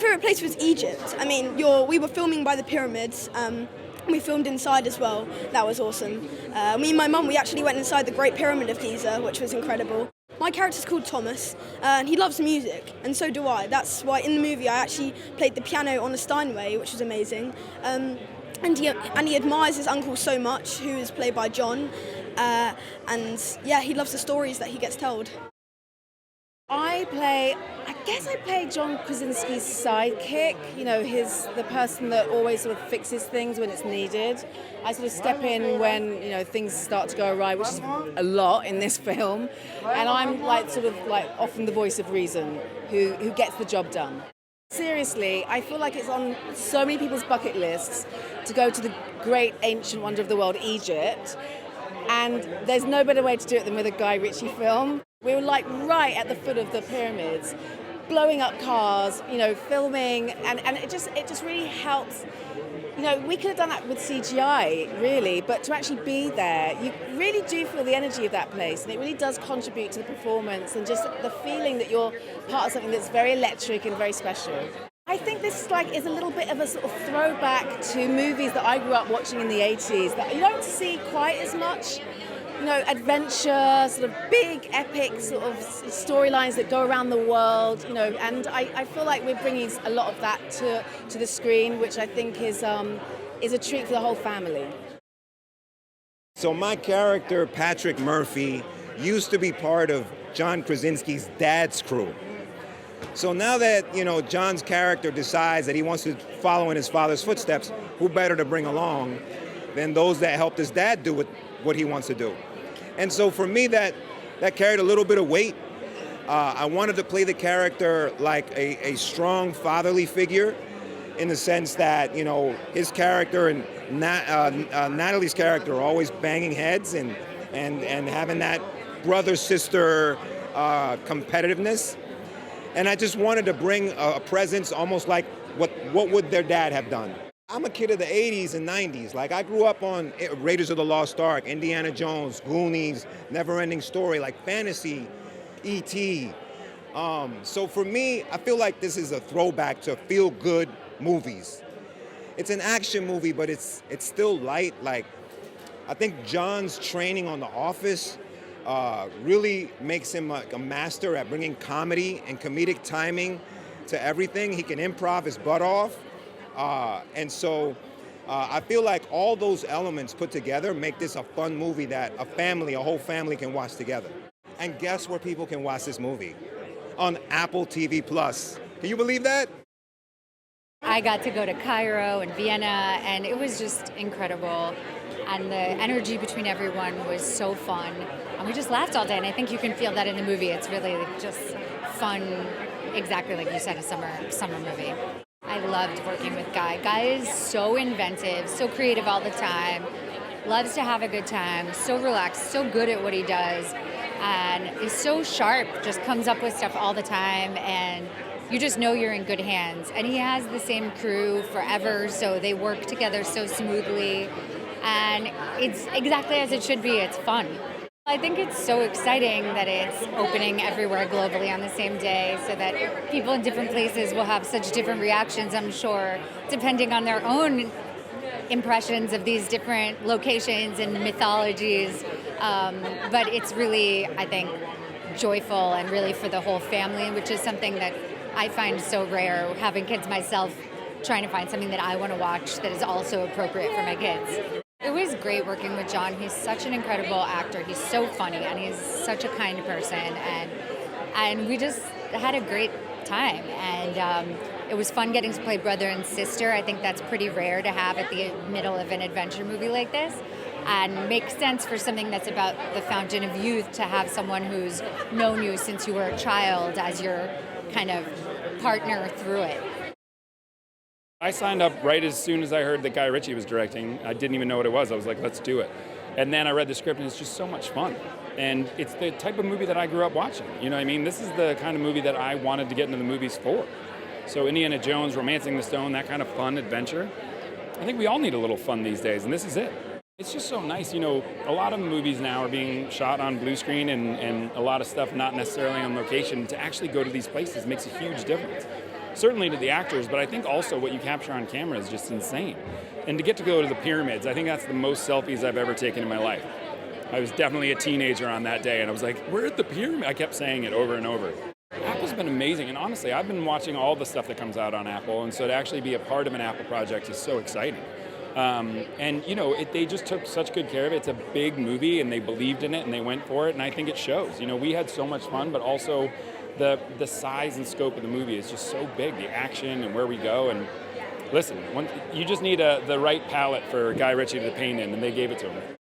favourite place was Egypt. I mean, we were filming by the pyramids. We filmed inside as well. That was awesome. Me and my mum, we actually went inside the Great Pyramid of Giza, which was incredible. My character's called Thomas, and he loves music, and so do I. That's why in the movie I actually played the piano on a Steinway, which was amazing. And he admires his uncle so much, who is played by John. And yeah, he loves the stories that he gets told. I play John Krasinski's sidekick, the person that always sort of fixes things when it's needed. I sort of step in when, things start to go awry, which is a lot in this film. And I'm often the voice of reason who gets the job done. Seriously, I feel like it's on so many people's bucket lists to go to the great ancient wonder of the world, Egypt. And there's no better way to do it than with a Guy Ritchie film. We were right at the foot of the pyramids, blowing up cars, filming, and it just really helps. We could have done that with CGI, really, but to actually be there, you really do feel the energy of that place, and it really does contribute to the performance and just the feeling that you're part of something that's very electric and very special. I think this is a little bit of a sort of throwback to movies that I grew up watching in the 80s that you don't see quite as much. Adventure, sort of big, epic sort of storylines that go around the world, and I feel like we're bringing a lot of that to the screen, which I think is a treat for the whole family. So my character, Patrick Murphy, used to be part of John Krasinski's dad's crew. So now that, John's character decides that he wants to follow in his father's footsteps, who better to bring along than those that helped his dad do what he wants to do. And so for me, that carried a little bit of weight. I wanted to play the character like a strong fatherly figure, in the sense that, his character and Natalie's character are always banging heads and having that brother-sister competitiveness. And I just wanted to bring a presence almost like what would their dad have done. I'm a kid of the 80s and 90s. I grew up on Raiders of the Lost Ark, Indiana Jones, Goonies, Never-Ending Story, fantasy, E.T. So for me, I feel like this is a throwback to feel-good movies. It's an action movie, but it's still light. I think John's training on The Office really makes him a master at bringing comedy and comedic timing to everything. He can improv his butt off. And so I feel like all those elements put together make this a fun movie that a whole family can watch together. And guess where people can watch this movie? On Apple TV+. Can you believe that? I got to go to Cairo and Vienna, and it was just incredible. And the energy between everyone was so fun. And we just laughed all day, and I think you can feel that in the movie. It's really just fun, exactly like you said, a summer movie. I loved working with Guy. Guy is so inventive, so creative all the time, loves to have a good time, so relaxed, so good at what he does, and is so sharp, just comes up with stuff all the time, and you just know you're in good hands. And he has the same crew forever, so they work together so smoothly, and it's exactly as it should be. It's fun. I think it's so exciting that it's opening everywhere globally on the same day, so that people in different places will have such different reactions, I'm sure, depending on their own impressions of these different locations and mythologies. But it's really, I think, joyful and really for the whole family, which is something that I find so rare, having kids myself, trying to find something that I want to watch that is also appropriate for my kids. It was great working with John. He's such an incredible actor. He's so funny, and he's such a kind person, and we just had a great time. And it was fun getting to play brother and sister. I think that's pretty rare to have at the middle of an adventure movie like this, and makes sense for something that's about the fountain of youth to have someone who's known you since you were a child as your kind of partner through it. I signed up right as soon as I heard that Guy Ritchie was directing. I didn't even know what it was. I was like, let's do it. And then I read the script, and it's just so much fun. And it's the type of movie that I grew up watching. You know what I mean? This is the kind of movie that I wanted to get into the movies for. So Indiana Jones, Romancing the Stone, that kind of fun adventure. I think we all need a little fun these days, and this is it. It's just so nice. A lot of movies now are being shot on blue screen and a lot of stuff not necessarily on location. To actually go to these places makes a huge difference. certainly to the actors, but I think also what you capture on camera is just insane. And to get to go to the pyramids, I think that's the most selfies I've ever taken in my life. I was definitely a teenager on that day, and I was like, we're at the pyramid. I kept saying it over and over. Apple's been amazing, and honestly, I've been watching all the stuff that comes out on Apple, and so to actually be a part of an Apple project is so exciting. And they just took such good care of it. It's a big movie, and they believed in it, and they went for it, and I think it shows. We had so much fun, but also the size and scope of the movie is just so big, the action and where we go. And listen, you just need the right palette for Guy Ritchie to paint in, and they gave it to him.